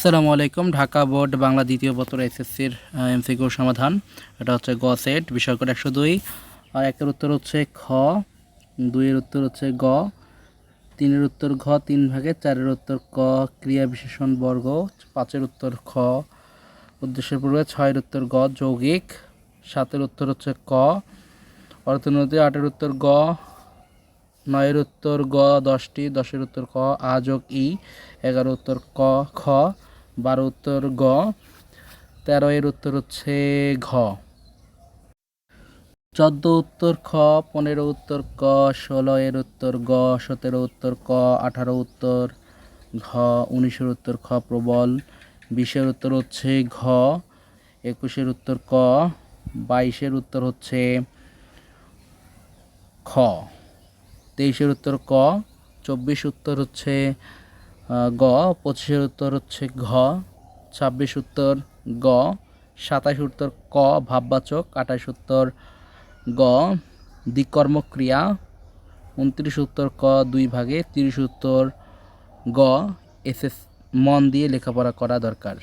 আসসালামু আলাইকুম। ঢাকা বোর্ড বাংলা দ্বিতীয় পত্র এসএসসির এমসিকিউ সমাধান। এটা হচ্ছে গ সেট, বিষয় কোড 102। আর একের উত্তর হচ্ছে খ, দুইয়ের উত্তর হচ্ছে গ, তিনের উত্তর ঘ 3 ভাগে, চারের উত্তর ক ক্রিয়া বিশেষণ বর্গ, পাঁচের উত্তর খ উদ্দেশ্যের পূর্বে, ছয়ের উত্তর গ যৌগিক, সাতের উত্তর হচ্ছে ক অর্থনীতি, আটের উত্তর গ, নয়ের উত্তর গ 10টি, 10-এর উত্তর ক আ যোগ ই, 11 উত্তর ক খ, 12 উত্তর গ, 13 এর উত্তর হচ্ছে ঘ, 14 উত্তর খ, 15 উত্তর ক, 16 এর উত্তর গ, 17 উত্তর ক, 18 উত্তর ঘ, 19-এর উত্তর খ প্রবল, 20-এর উত্তর হচ্ছে ঘ, 21-এর উত্তর ক, 22-এর উত্তর হচ্ছে খ, 23-এর উত্তর ক, 24 উত্তর হচ্ছে গ, 25-এর উত্তর হচ্ছে ঘ, 26 উত্তর গ, 27 উত্তর ক ভাববাচক, 28 উত্তর গ দ্বিকর্মক্রিয়া, 29 উত্তর ক 2 ভাগে, 30 উত্তর গ। এসএস মন দিয়ে লেখাপড়া করা দরকার।